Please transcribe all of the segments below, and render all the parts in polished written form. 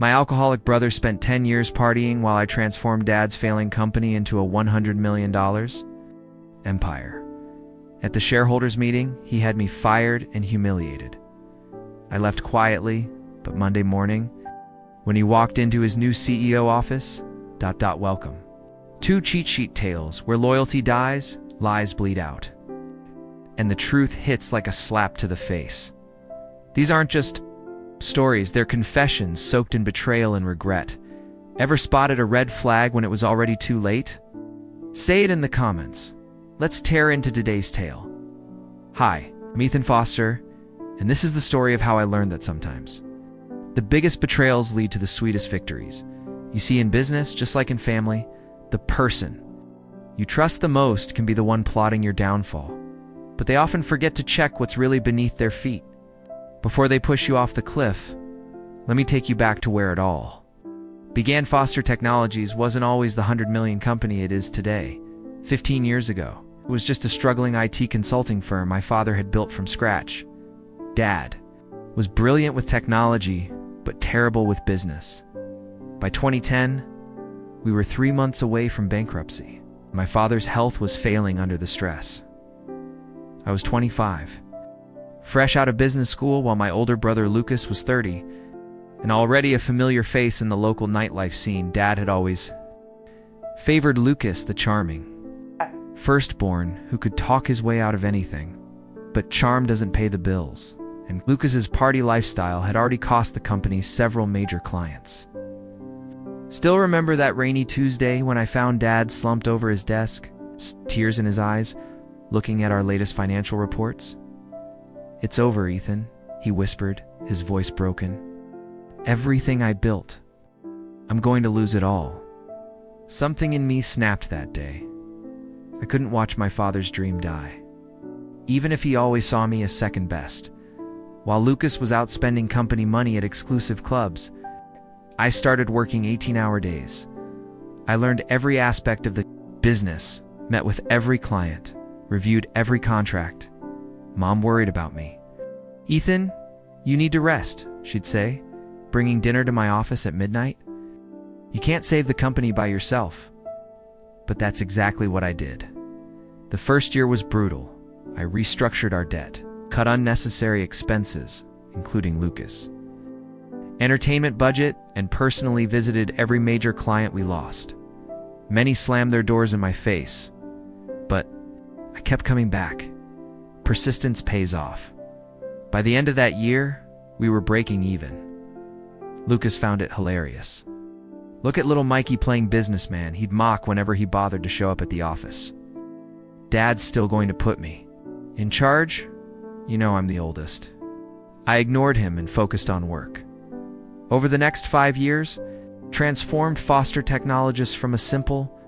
My alcoholic brother spent 10 years partying while I transformed Dad's failing company into a $100 million empire. At the shareholders meeting, he had me fired and humiliated. I left quietly, but Monday morning, when he walked into his new CEO office, welcome. 2 cheat sheet tales where loyalty dies, lies bleed out. And the truth hits like a slap to the face. These aren't just stories, they're confessions soaked in betrayal and regret. Ever spotted a red flag when it was already too late? Say it in the comments. Let's tear into today's tale. Hi, I'm Ethan Foster, and this is the story of how I learned that sometimes the biggest betrayals lead to the sweetest victories. You see, in business, just like in family, the person you trust the most can be the one plotting your downfall, but they often forget to check what's really beneath their feet. Before they push you off the cliff, let me take you back to where it all began. Foster Technologies wasn't always the 100 million company it is today. 15 years ago, it was just a struggling IT consulting firm my father had built from scratch. Dad was brilliant with technology, but terrible with business. By 2010, we were 3 months away from bankruptcy. My father's health was failing under the stress. I was 25. Fresh out of business school, while my older brother Lucas was 30, and already a familiar face in the local nightlife scene. Dad had always favored Lucas, the charming firstborn who could talk his way out of anything. But charm doesn't pay the bills, and Lucas's party lifestyle had already cost the company several major clients. Still remember that rainy Tuesday when I found Dad slumped over his desk, tears in his eyes, looking at our latest financial reports? "It's over, Ethan," he whispered, his voice broken. "Everything I built. I'm going to lose it all." Something in me snapped that day. I couldn't watch my father's dream die, even if he always saw me as second best. While Lucas was out spending company money at exclusive clubs, I started working 18-hour days. I learned every aspect of the business, met with every client, reviewed every contract. Mom worried about me. "Ethan, you need to rest," she'd say, bringing dinner to my office at midnight. "You can't save the company by yourself." But that's exactly what I did. The first year was brutal. I restructured our debt, cut unnecessary expenses, including Lucas' entertainment budget, and personally visited every major client we lost. Many slammed their doors in my face, but I kept coming back. Persistence pays off. By the end of that year, we were breaking even. Lucas found it hilarious. "Look at little Mikey playing businessman," he'd mock whenever he bothered to show up at the office. "Dad's still going to put me in charge? You know I'm the oldest." I ignored him and focused on work. Over the next 5 years, transformed Foster Technologies from a simple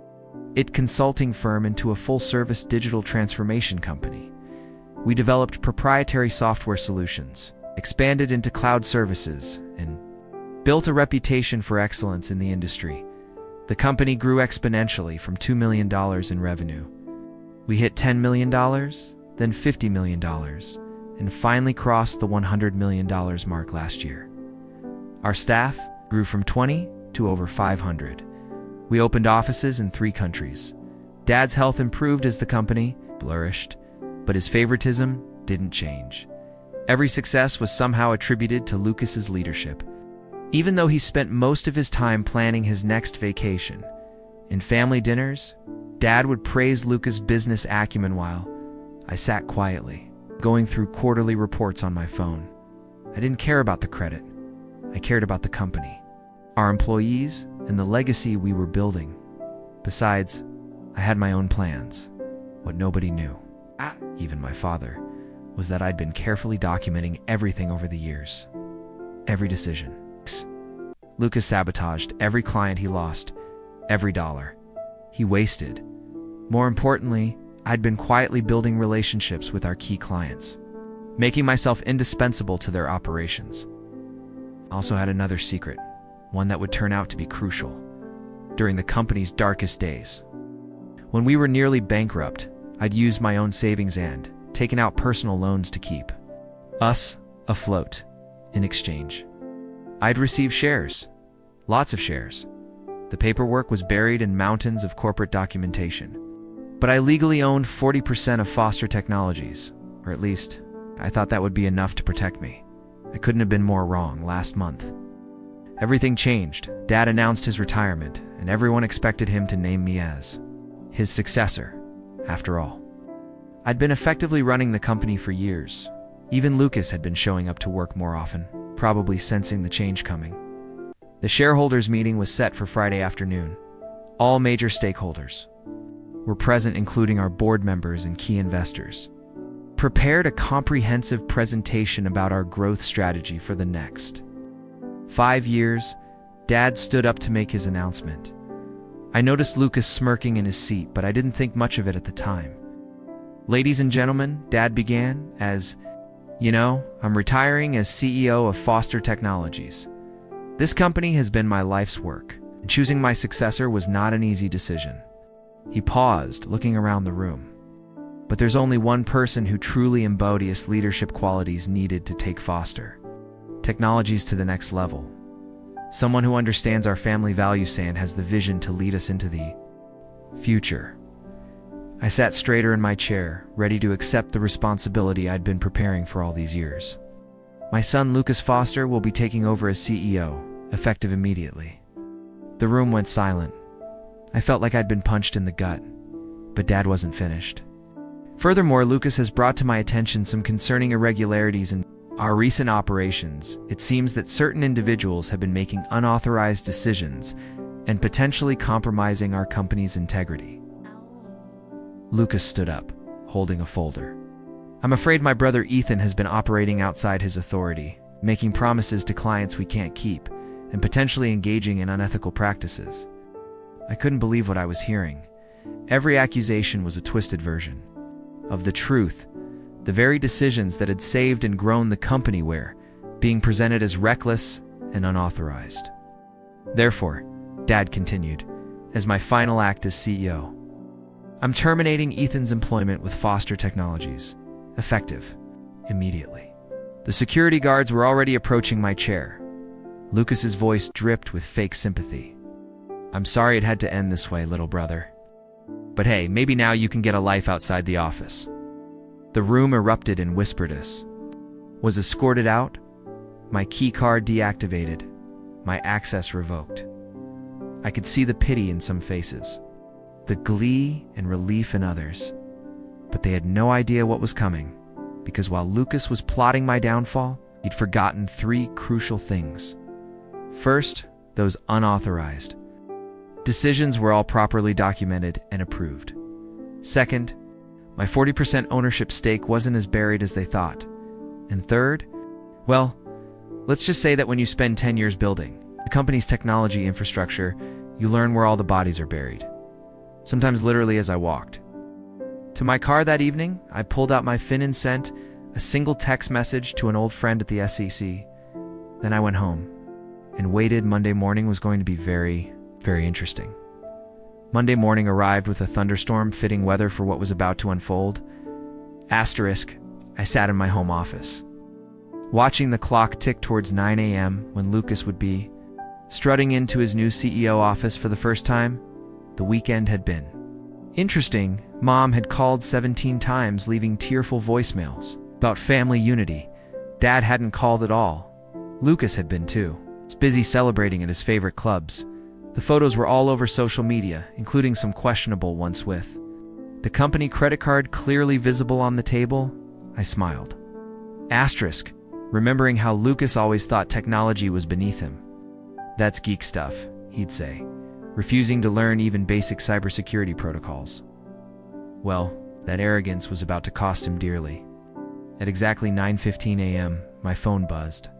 IT consulting firm into a full-service digital transformation company. We developed proprietary software solutions, expanded into cloud services, and built a reputation for excellence in the industry. The company grew exponentially from $2 million in revenue. We hit $10 million, then $50 million, and finally crossed the $100 million mark last year. Our staff grew from 20 to over 500. We opened offices in 3 countries. Dad's health improved as the company flourished, but his favoritism didn't change. Every success was somehow attributed to Lucas's leadership, even though he spent most of his time planning his next vacation. In family dinners, Dad would praise Lucas' business acumen while I sat quietly, going through quarterly reports on my phone. I didn't care about the credit. I cared about the company, our employees, and the legacy we were building. Besides, I had my own plans. What nobody knew, even my father, was that I'd been carefully documenting everything over the years. Every decision. Lucas sabotaged every client he lost, every dollar he wasted. More importantly, I'd been quietly building relationships with our key clients, making myself indispensable to their operations. I also had another secret, one that would turn out to be crucial during the company's darkest days. When we were nearly bankrupt, I'd used my own savings and taken out personal loans to keep us afloat. In exchange, I'd receive shares, Lots of shares. The paperwork was buried in mountains of corporate documentation. But I legally owned 40% of Foster Technologies, or at least, I thought that would be enough to protect me. I couldn't have been more wrong last month. Everything changed. Dad announced his retirement, and everyone expected him to name me as his successor, after all. I'd been effectively running the company for years. Even Lucas had been showing up to work more often, probably sensing the change coming. The shareholders meeting was set for Friday afternoon. All major stakeholders were present, including our board members and key investors. Prepared a comprehensive presentation about our growth strategy for the next 5 years. Dad stood up to make his announcement. I noticed Lucas smirking in his seat, but I didn't think much of it at the time. Ladies and gentlemen, Dad began, I'm retiring as CEO of Foster Technologies. This company has been my life's work, and choosing my successor was not an easy decision. He paused, looking around the room. But there's only one person who truly embodies leadership qualities needed to take Foster Technologies to the next level. Someone who understands our family values and has the vision to lead us into the future. I sat straighter in my chair, ready to accept the responsibility I'd been preparing for all these years. My son Lucas Foster will be taking over as CEO, effective immediately. The room went silent. I felt like I'd been punched in the gut, but Dad wasn't finished. Furthermore, Lucas has brought to my attention some concerning irregularities in our recent operations. It seems that certain individuals have been making unauthorized decisions and potentially compromising our company's integrity. Lucas stood up, holding a folder. I'm afraid my brother Ethan has been operating outside his authority, making promises to clients we can't keep, and potentially engaging in unethical practices. I couldn't believe what I was hearing. Every accusation was a twisted version of the truth. The very decisions that had saved and grown the company were being presented as reckless and unauthorized. Therefore, Dad continued, as my final act as CEO, I'm terminating Ethan's employment with Foster Technologies, effective immediately. The security guards were already approaching my chair. Lucas's voice dripped with fake sympathy. I'm sorry it had to end this way, little brother. But hey, maybe now you can get a life outside the office. The room erupted in whisperness. Was escorted out, my key card deactivated, my access revoked. I could see the pity in some faces, the glee and relief in others, but they had no idea what was coming, because while Lucas was plotting my downfall, he'd forgotten 3 crucial things. First, those unauthorized decisions were all properly documented and approved. Second, my 40% ownership stake wasn't as buried as they thought. And third, well, let's just say that when you spend 10 years building the company's technology infrastructure, you learn where all the bodies are buried. Sometimes literally as I walked to my car that evening, I pulled out my phone and sent a single text message to an old friend at the SEC. Then I went home and waited. Monday morning was going to be very, very interesting. Monday morning arrived with a thunderstorm, fitting weather for what was about to unfold. Asterisk, I sat in my home office, watching the clock tick towards 9 a.m. when Lucas would be strutting into his new CEO office for the first time. The weekend had been interesting. Mom had called 17 times, leaving tearful voicemails about family unity. Dad hadn't called at all. Lucas had been too. He was busy celebrating at his favorite clubs. The photos were all over social media, including some questionable ones with the company credit card clearly visible on the table. I smiled. Asterisk, remembering how Lucas always thought technology was beneath him. That's geek stuff, he'd say, refusing to learn even basic cybersecurity protocols. Well, that arrogance was about to cost him dearly. At exactly 9:15 a.m., my phone buzzed.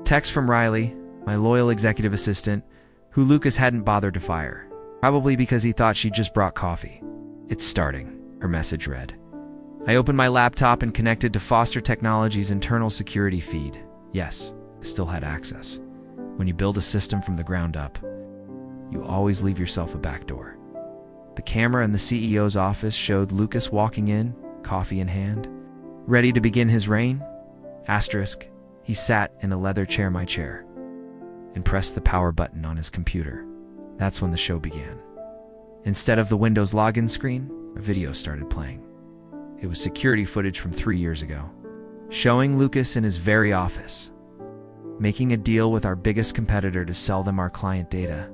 Text from Riley, my loyal executive assistant, who Lucas hadn't bothered to fire, probably because he thought she'd just brought coffee. It's starting, her message read. I opened my laptop and connected to Foster Technologies' internal security feed. Yes, I still had access. When you build a system from the ground up, you always leave yourself a backdoor. The camera in the CEO's office showed Lucas walking in, coffee in hand, ready to begin his reign. Asterisk, he sat in a leather chair, my chair. and pressed the power button on his computer. That's when the show began. Instead of the Windows login screen, a video started playing. It was security footage from 3 years ago, showing Lucas in his very office, making a deal with our biggest competitor to sell them our client data.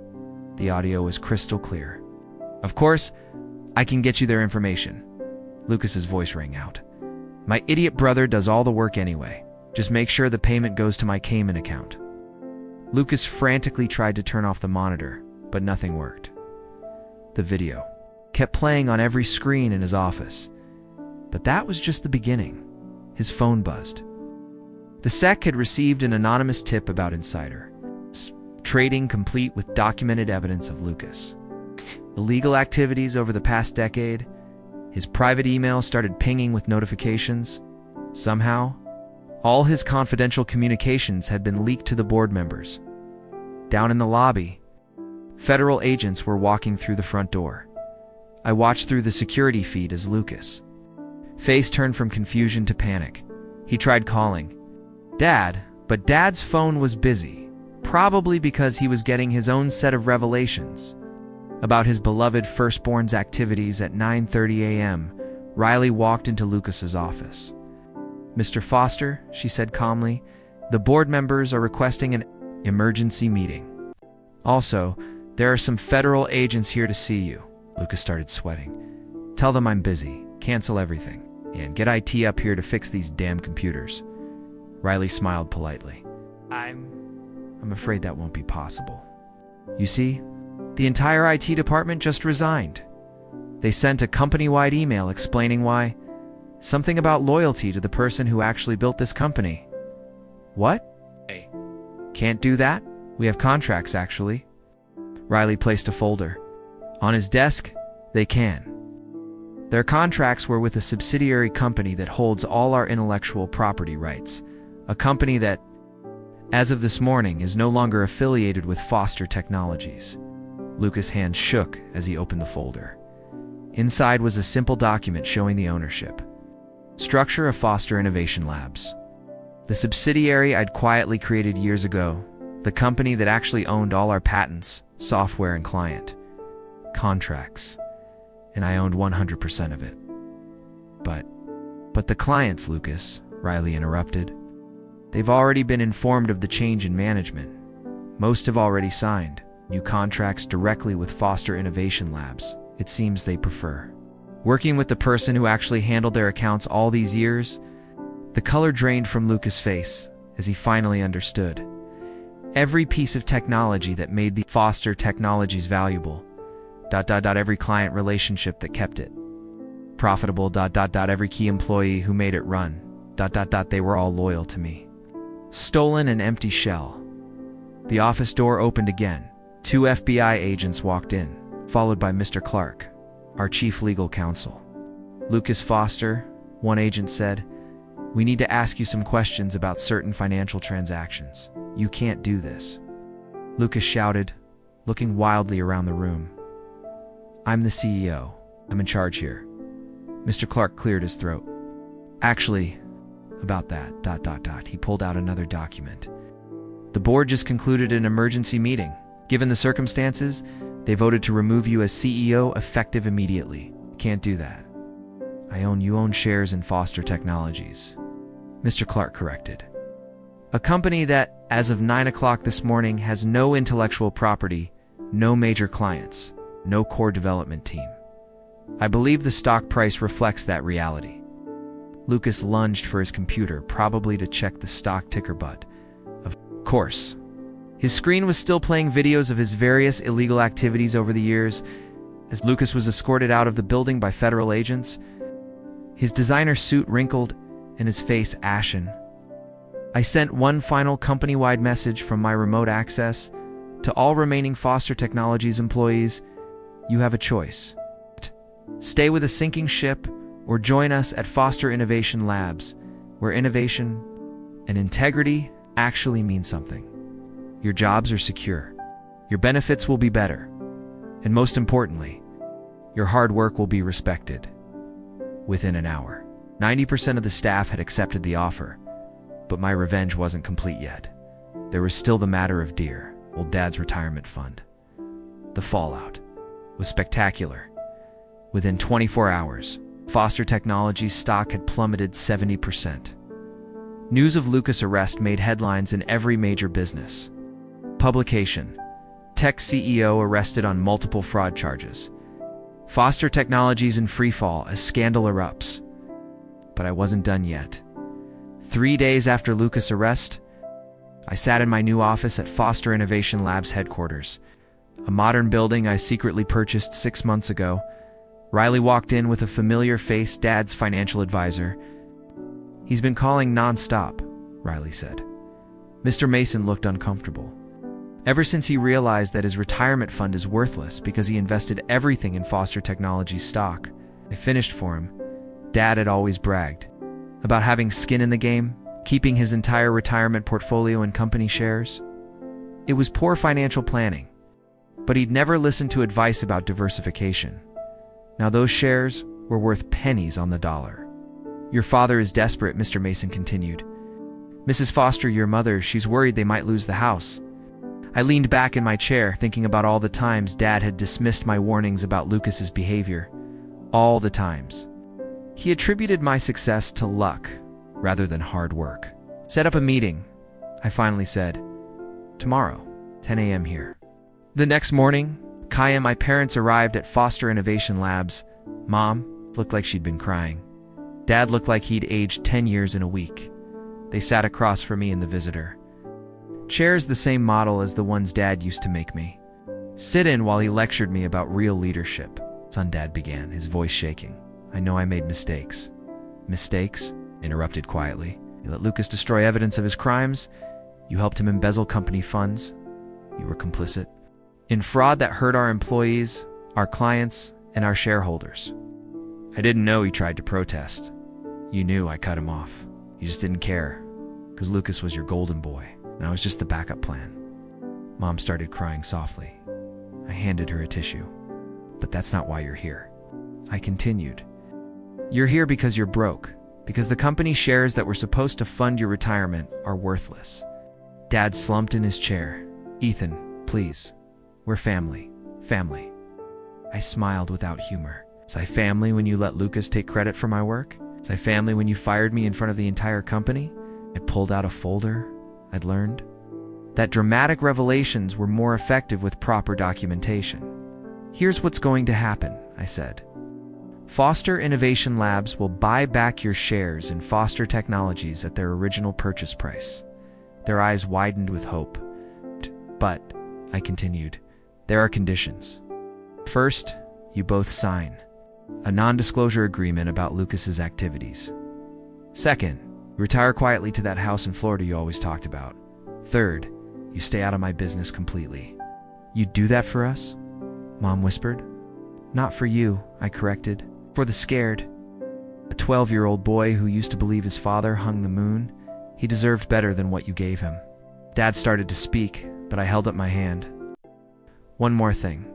The audio was crystal clear. "Of course, I can get you their information." Lucas's voice rang out. "My idiot brother does all the work anyway. Just make sure the payment goes to my Cayman account." Lucas frantically tried to turn off the monitor, but nothing worked. The video kept playing on every screen in his office. But that was just the beginning. His phone buzzed. The SEC had received an anonymous tip about insider trading, complete with documented evidence of Lucas' illegal activities over the past decade. His private email started pinging with notifications. Somehow, all his confidential communications had been leaked to the board members. Down in the lobby, federal agents were walking through the front door. I watched through the security feed as Lucas' face turned from confusion to panic. He tried calling Dad, but Dad's phone was busy, probably because he was getting his own set of revelations about his beloved firstborn's activities. At 9:30 a.m., Riley walked into Lucas's office. "Mr. Foster," she said calmly, "the board members are requesting an emergency meeting. Also, there are some federal agents here to see you." Lucas started sweating. "Tell them I'm busy, cancel everything, and get IT up here to fix these damn computers." Riley smiled politely. I'm afraid that won't be possible. You see, the entire IT department just resigned. They sent a company-wide email explaining why. Something about loyalty to the person who actually built this company. What? Hey. Can't do that? We have contracts, actually. Riley placed a folder. On his desk, they can. Their contracts were with a subsidiary company that holds all our intellectual property rights. A company that, as of this morning, is no longer affiliated with Foster Technologies. Lucas' hand shook as he opened the folder. Inside was a simple document showing the ownership structure of Foster Innovation Labs, the subsidiary I'd quietly created years ago, the company that actually owned all our patents, software, and client contracts, and I owned 100% of it. But the clients, Lucas, Riley interrupted. They've already been informed of the change in management. Most have already signed new contracts directly with Foster Innovation Labs. It seems they prefer working with the person who actually handled their accounts all these years. The color drained from Lucas' face as he finally understood. Every piece of technology that made the Foster Technologies valuable. Every client relationship that kept it profitable. Every key employee who made it run. They were all loyal to me. Stolen and empty shell. The office door opened again. 2 FBI agents walked in, followed by Mr. Clark, our chief legal counsel. "Lucas Foster," one agent said, "we need to ask you some questions about certain financial transactions. You can't do this." Lucas shouted, looking wildly around the room. "I'm the CEO. I'm in charge here." Mr. Clark cleared his throat. "Actually, about that, He pulled out another document. "The board just concluded an emergency meeting. Given the circumstances, they voted to remove you as CEO effective immediately. Can't do that. You own shares in Foster Technologies." Mr. Clark corrected. "A company that, as of 9 o'clock this morning, has no intellectual property, no major clients, no core development team. I believe the stock price reflects that reality." Lucas lunged for his computer, probably to check the stock ticker, but, of course, his screen was still playing videos of his various illegal activities over the years. As Lucas was escorted out of the building by federal agents, his designer suit wrinkled and his face ashen. I sent one final company-wide message from my remote access to all remaining Foster Technologies employees. You have a choice. Stay with a sinking ship or join us at Foster Innovation Labs, where innovation and integrity actually mean something. Your jobs are secure. Your benefits will be better. And most importantly, your hard work will be respected. Within an hour, 90% of the staff had accepted the offer, but my revenge wasn't complete yet. There was still the matter of Dear, old Dad's retirement fund. The fallout was spectacular. Within 24 hours, Foster Technologies stock had plummeted 70%. News of Lucas' arrest made headlines in every major business publication. Tech CEO arrested on multiple fraud charges. Foster Technologies in freefall as scandal erupts. But I wasn't done yet. 3 days after Lucas' arrest, I sat in my new office at Foster Innovation Labs headquarters, a modern building I secretly purchased 6 months ago. Riley walked in with a familiar face, Dad's financial advisor. "He's been calling non-stop," Riley said. Mr. Mason looked uncomfortable. Ever since he realized that his retirement fund is worthless because he invested everything in Foster Technologies stock, I finished for him. Dad had always bragged about having skin in the game, keeping his entire retirement portfolio in company shares. It was poor financial planning, but he'd never listened to advice about diversification. Now those shares were worth pennies on the dollar. "Your father is desperate," Mr. Mason continued. "Mrs. Foster, your mother, she's worried they might lose the house." I leaned back in my chair, thinking about all the times Dad had dismissed my warnings about Lucas's behavior. All the times. He attributed my success to luck rather than hard work. "Set up a meeting," I finally said. "Tomorrow, 10 a.m. here." The next morning, Kaya and my parents arrived at Foster Innovation Labs. Mom looked like she'd been crying. Dad looked like he'd aged 10 years in a week. They sat across from me and the visitor. Chairs the same model as the ones Dad used to make me. Sit in while he lectured me about real leadership. "Son," Dad began, his voice shaking. "I know I made mistakes." "Mistakes?" interrupted quietly. "You let Lucas destroy evidence of his crimes. You helped him embezzle company funds. You were complicit in fraud that hurt our employees, our clients, and our shareholders." I didn't know he tried to protest. "You knew," I cut him off. "You just didn't care, because Lucas was your golden boy, and I was just the backup plan." Mom started crying softly. I handed her a tissue. "But that's not why you're here," I continued. "You're here because you're broke, because the company shares that were supposed to fund your retirement are worthless." Dad slumped in his chair. "Ethan, please. We're family. Family." I smiled without humor. "Was I family when you let Lucas take credit for my work? Was I family when you fired me in front of the entire company?" I pulled out a folder I'd learned that dramatic revelations were more effective with proper documentation. "Here's what's going to happen," I said. "Foster Innovation Labs will buy back your shares in Foster Technologies at their original purchase price." Their eyes widened with hope. "But," I continued, "there are conditions. First, you both sign a non-disclosure agreement about Lucas's activities. Second, you retire quietly to that house in Florida you always talked about. Third, you stay out of my business completely." "You'd do that for us?" Mom whispered. "Not for you," I corrected. "For the scared. A 12-year-old boy who used to believe his father hung the moon. He deserved better than what you gave him." Dad started to speak, but I held up my hand. "One more thing.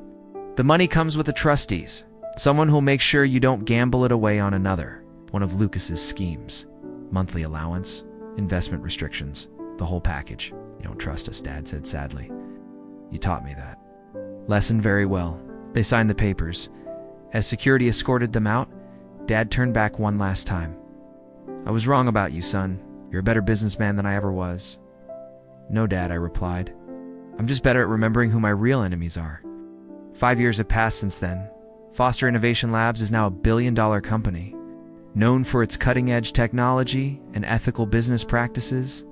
The money comes with the trustees, someone who'll make sure you don't gamble it away on another, one of Lucas's schemes. Monthly allowance, investment restrictions, the whole package." "You don't trust us," Dad said sadly. "You taught me that." Lesson very well. They signed the papers. As security escorted them out, Dad turned back one last time. "I was wrong about you, son. You're a better businessman than I ever was." "No, Dad," I replied. "I'm just better at remembering who my real enemies are." 5 years have passed since then. Foster Innovation Labs is now a billion-dollar company. Known for its cutting-edge technology and ethical business practices,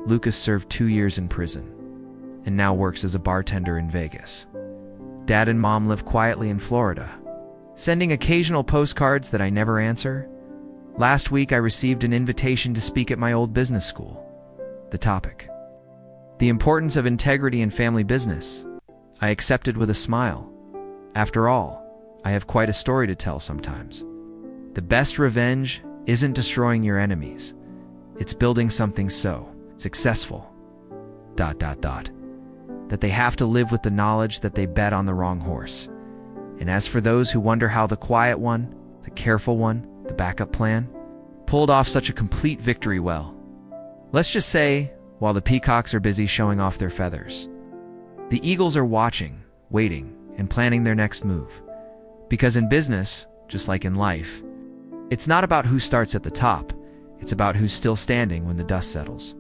Lucas served 2 years in prison and now works as a bartender in Vegas. Dad and Mom live quietly in Florida, sending occasional postcards that I never answer. Last week, I received an invitation to speak at my old business school. The topic: the importance of integrity in family business. I accepted with a smile. After all, I have quite a story to tell sometimes. The best revenge isn't destroying your enemies. It's building something so successful, ... that they have to live with the knowledge that they bet on the wrong horse. And as for those who wonder how the quiet one, the careful one, the backup plan, pulled off such a complete victory, well, let's just say while the peacocks are busy showing off their feathers. The eagles are watching, waiting, and planning their next move. Because in business, just like in life, it's not about who starts at the top, it's about who's still standing when the dust settles.